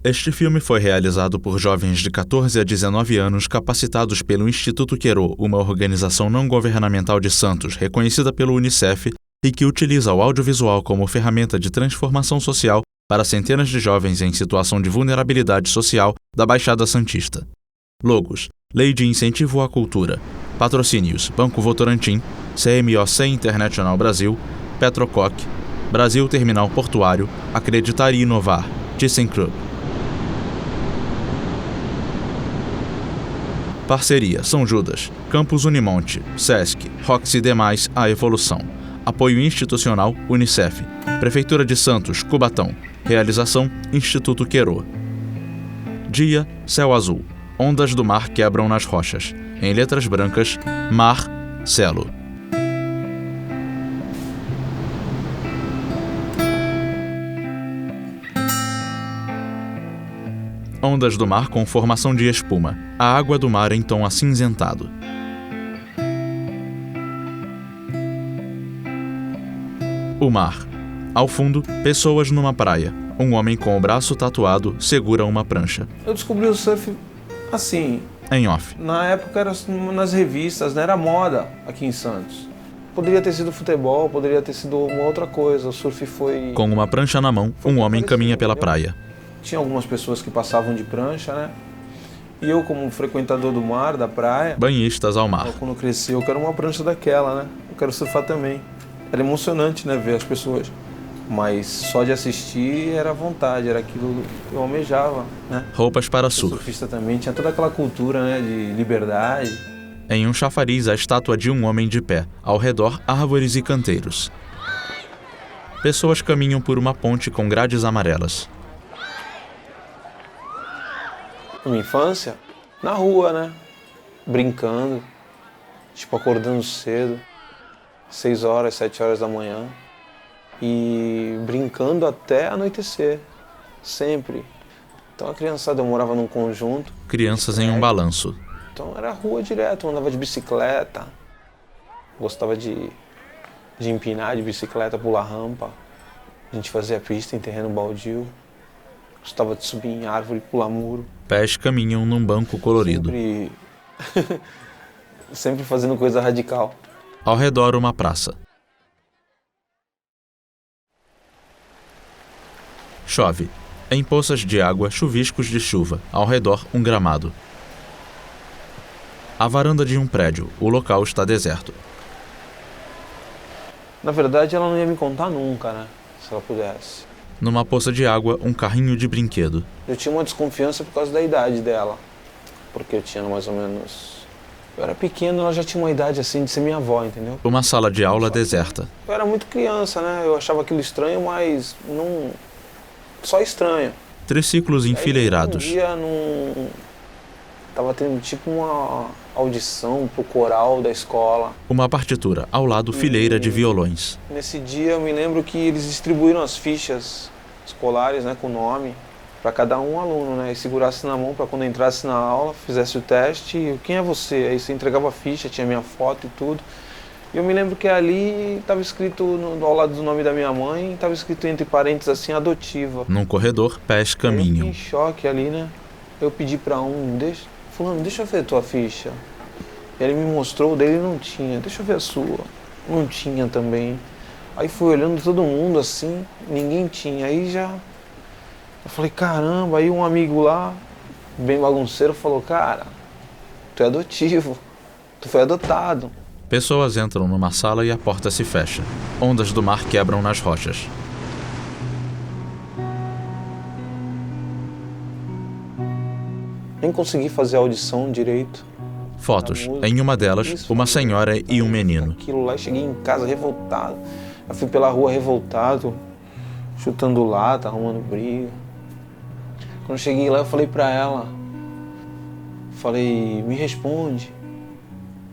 Este filme foi realizado por jovens de 14 a 19 anos capacitados pelo Instituto Querô, uma organização não governamental de Santos, reconhecida pelo Unicef e que utiliza o audiovisual como ferramenta de transformação social para centenas de jovens em situação de vulnerabilidade social da Baixada Santista. Logos: Lei de Incentivo à Cultura. Patrocínios: Banco Votorantim, CMOC International Brasil, Petrococ, Brasil Terminal Portuário, Acreditar e Inovar, ThyssenKrupp. Parceria: São Judas, Campus Unimonte, Sesc, Roxy Demais, A Evolução. Apoio institucional: Unicef. Prefeitura de Santos, Cubatão. Realização: Instituto Querô. Dia: céu azul. Ondas do mar quebram nas rochas. Em letras brancas: Mar, Celo. Ondas do mar com formação de espuma. A água do mar em tom acinzentado. O mar. Ao fundo, pessoas numa praia. Um homem com o braço tatuado segura uma prancha. Eu descobri o surf assim. Em off. Na época era nas revistas, né? Era moda aqui em Santos. Poderia ter sido futebol, poderia ter sido uma outra coisa. O surf foi... Com uma prancha na mão, um homem caminha pela praia. Tinha algumas pessoas que passavam de prancha, né? E eu, como frequentador do mar, da praia... Banhistas ao mar. Quando eu cresci, eu quero uma prancha daquela, né? Eu quero surfar também. Era emocionante, né? Ver as pessoas. Mas só de assistir era vontade, era aquilo que eu almejava, né? Roupas para O surf. surfista também tinha toda aquela cultura, né? De liberdade. Em um chafariz, a estátua de um homem de pé. Ao redor, árvores e canteiros. Pessoas caminham por uma ponte com grades amarelas. Na minha infância, na rua, né? Brincando, tipo acordando cedo, 6 horas, 7 horas da manhã. E brincando até anoitecer, sempre. Então a criançada, eu morava num conjunto. Crianças em um balanço. Então era rua direto, eu andava de bicicleta. Gostava de empinar de bicicleta, pular rampa. A gente fazia pista em terreno baldio. Gostava de subir em árvore, pular muro. Pés caminham num banco colorido. Sempre fazendo coisa radical. Ao redor, uma praça. Chove. Em poças de água, chuviscos de chuva. Ao redor, um gramado. A varanda de um prédio. O local está deserto. Na verdade, ela não ia me contar nunca, né? Se ela pudesse. Numa poça de água, um carrinho de brinquedo. Eu tinha uma desconfiança por causa da idade dela. Porque eu tinha mais ou menos... Eu era pequeno, ela já tinha uma idade assim de ser minha avó, entendeu? Uma sala de aula deserta. Eu era muito criança, né? Eu achava aquilo estranho, mas não... Só estranho. Triciclos enfileirados. Um dia, tava tendo tipo uma audição pro coral da escola. Uma partitura, ao lado fileira de violões. Nesse dia eu me lembro que eles distribuíram as fichas escolares, né, com nome, para cada um aluno, né, e segurasse na mão para quando entrasse na aula, fizesse o teste, e quem é você? Aí você entregava a ficha, tinha minha foto e tudo. E eu me lembro que ali estava escrito, ao lado do nome da minha mãe, estava escrito entre parênteses assim, adotiva. Num corredor, pés caminham. Eu fiquei em choque ali, né? Eu pedi para fulano, deixa eu ver a tua ficha. E ele me mostrou, o dele não tinha, deixa eu ver a sua. Não tinha também. Aí fui olhando todo mundo assim, ninguém tinha. Aí já... Eu falei, caramba, aí um amigo lá, bem bagunceiro, falou, cara, tu é adotivo, tu foi adotado. Pessoas entram numa sala e a porta se fecha. Ondas do mar quebram nas rochas. Nem consegui fazer a audição direito. Fotos. Em uma delas, uma senhora e um menino. Aquilo lá, cheguei em casa revoltado. Eu fui pela rua revoltado, chutando lata, arrumando briga. Quando eu cheguei lá, eu falei pra ela, me responde.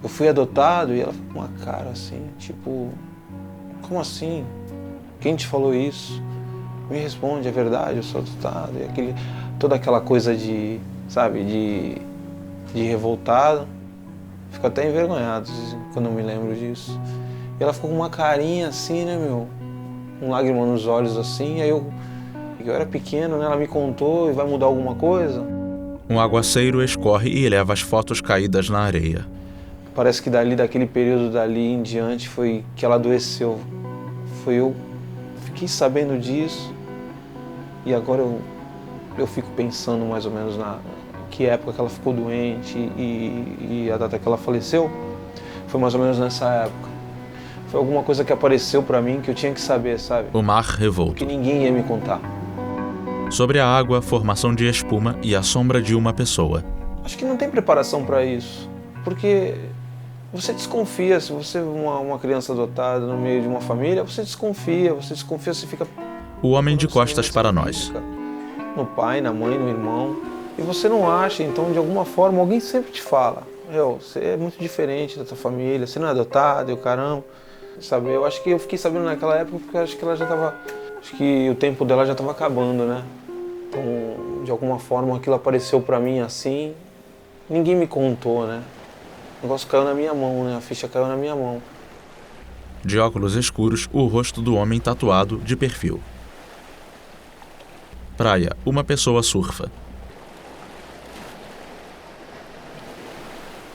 Eu fui adotado? E ela ficou com uma cara assim, tipo, como assim? Quem te falou isso? Me responde, é verdade, eu sou adotado. E toda aquela coisa de, sabe, de revoltado. Fico até envergonhado quando eu me lembro disso. E ela ficou com uma carinha assim, né, meu? Com lágrima nos olhos assim, aí eu Eu era pequeno, né? Ela me contou e vai mudar alguma coisa. Um aguaceiro escorre e leva as fotos caídas na areia. Parece que daquele período dali em diante foi que ela adoeceu. Eu fiquei sabendo disso e agora eu fico pensando mais ou menos na que época que ela ficou doente e a data que ela faleceu. Foi mais ou menos nessa época. Foi alguma coisa que apareceu pra mim que eu tinha que saber, sabe? O mar revolto. Que ninguém ia me contar. Sobre a água, formação de espuma e a sombra de uma pessoa. Acho que não tem preparação pra isso, porque você desconfia, se você é uma criança adotada no meio de uma família, você desconfia, você fica... O homem de costas para nós. No pai, na mãe, no irmão, e você não acha, então de alguma forma alguém sempre te fala, você é muito diferente da tua família, você não é adotado e o caramba, sabe? Eu acho que eu fiquei sabendo naquela época porque eu acho que ela já estava, acho que o tempo dela já estava acabando, né? Então, de alguma forma aquilo apareceu pra mim assim, ninguém me contou, né? O negócio caiu na minha mão, né? A ficha caiu na minha mão. De óculos escuros, o rosto do homem tatuado de perfil. Praia, uma pessoa surfa.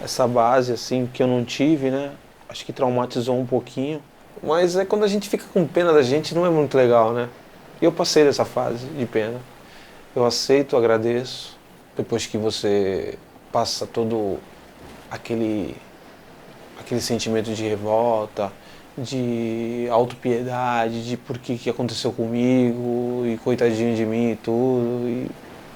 Essa base, assim, que eu não tive, né? Acho que traumatizou um pouquinho. Mas é quando a gente fica com pena da gente, não é muito legal, né? E eu passei dessa fase de pena. Eu aceito, agradeço. Depois que você passa todo aquele sentimento de revolta, de autopiedade, de por que aconteceu comigo, e coitadinho de mim e tudo. E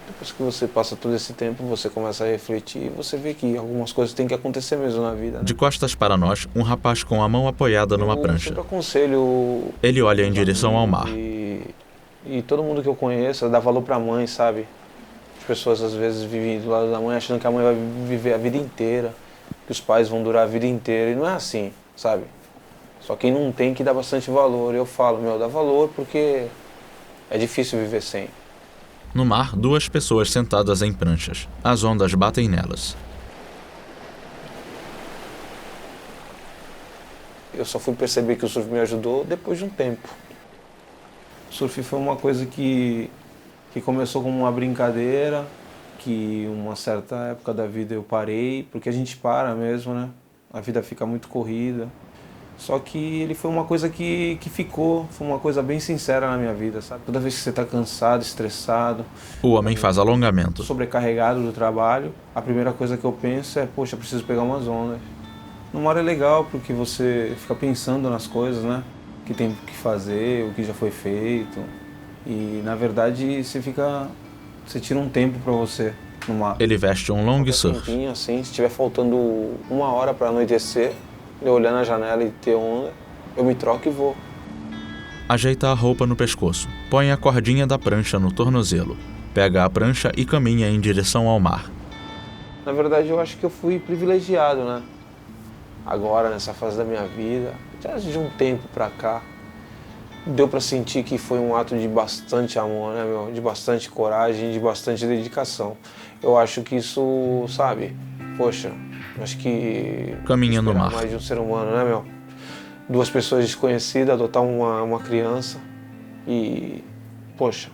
depois que você passa todo esse tempo, você começa a refletir e você vê que algumas coisas têm que acontecer mesmo na vida, né? De costas para nós, um rapaz com a mão apoiada numa prancha. Eu sempre aconselho... Ele olha em direção ao mar. E todo mundo que eu conheço dá valor pra mãe, sabe? As pessoas às vezes vivem do lado da mãe achando que a mãe vai viver a vida inteira, que os pais vão durar a vida inteira, e não é assim, sabe? Só quem não tem que dá bastante valor. Eu falo, dá valor porque é difícil viver sem. No mar, duas pessoas sentadas em pranchas. As ondas batem nelas. Eu só fui perceber que o surf me ajudou depois de um tempo. O surf foi uma coisa que começou como uma brincadeira, que uma certa época da vida eu parei, porque a gente para mesmo, né? A vida fica muito corrida. Só que ele foi uma coisa que ficou, foi uma coisa bem sincera na minha vida, sabe? Toda vez que você está cansado, estressado... O homem faz alongamento. Sobrecarregado do trabalho, a primeira coisa que eu penso é, poxa, preciso pegar umas ondas. No mar é legal porque você fica pensando nas coisas, né? O que tem que fazer, o que já foi feito. E, na verdade, você tira um tempo para você no mar. Ele veste um long surf. Tempinho, assim, se estiver faltando 1 hora para anoitecer, eu olhar na janela e ter onda, eu me troco e vou. Ajeita a roupa no pescoço, põe a cordinha da prancha no tornozelo, pega a prancha e caminha em direção ao mar. Na verdade, eu acho que eu fui privilegiado, né? Agora, nessa fase da minha vida, já de um tempo pra cá, deu pra sentir que foi um ato de bastante amor, né, meu? De bastante coragem, de bastante dedicação. Eu acho que isso, sabe, poxa, acho que... Caminha no mar. Mais de um ser humano, né, meu? 2 pessoas desconhecidas, adotar uma criança e, poxa,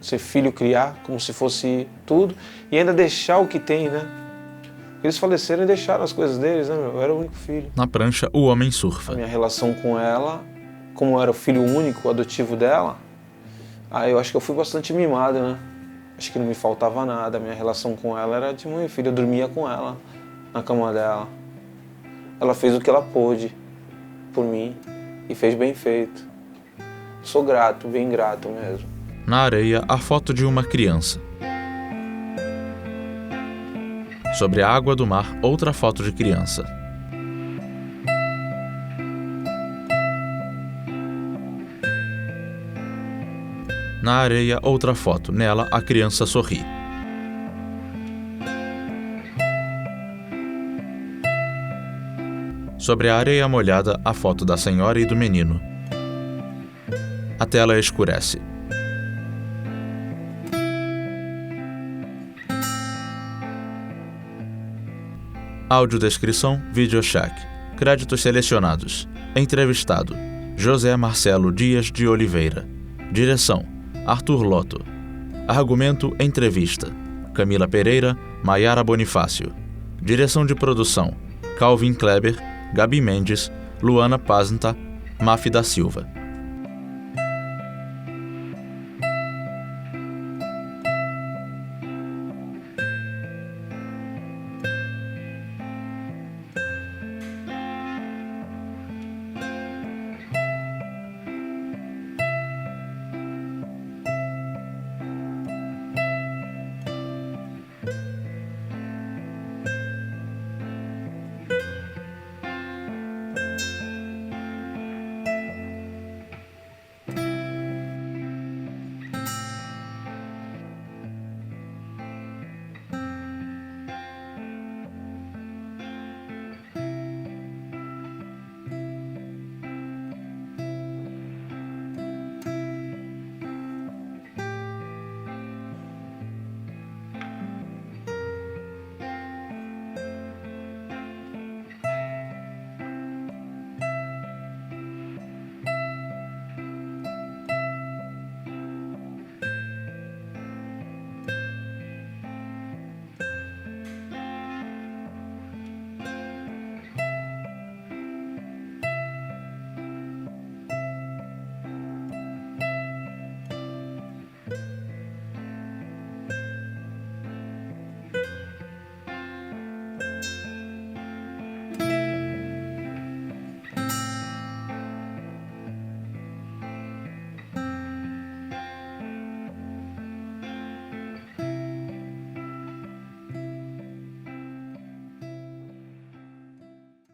ser filho, criar como se fosse tudo e ainda deixar o que tem, né? Eles faleceram e deixaram as coisas deles, né, meu? Eu era o único filho. Na prancha, o homem surfa. A minha relação com ela, como eu era o filho único, adotivo dela, aí eu acho que eu fui bastante mimado, né? Acho que não me faltava nada. A minha relação com ela era de mãe e filho. Eu dormia com ela, na cama dela. Ela fez o que ela pôde por mim e fez bem feito. Sou grato, bem grato mesmo. Na areia, a foto de uma criança. Sobre a água do mar, outra foto de criança. Na areia, outra foto. Nela, a criança sorri. Sobre a areia molhada, a foto da senhora e do menino. A tela escurece. Audiodescrição, videochat. Créditos selecionados. Entrevistado: José Marcelo Dias de Oliveira. Direção: Arthur Lotto. Argumento, entrevista. Camila Pereira, Maiara Bonifácio. Direção de produção, Calvin Kleber, Gabi Mendes, Luana Pazanta, Mafi da Silva.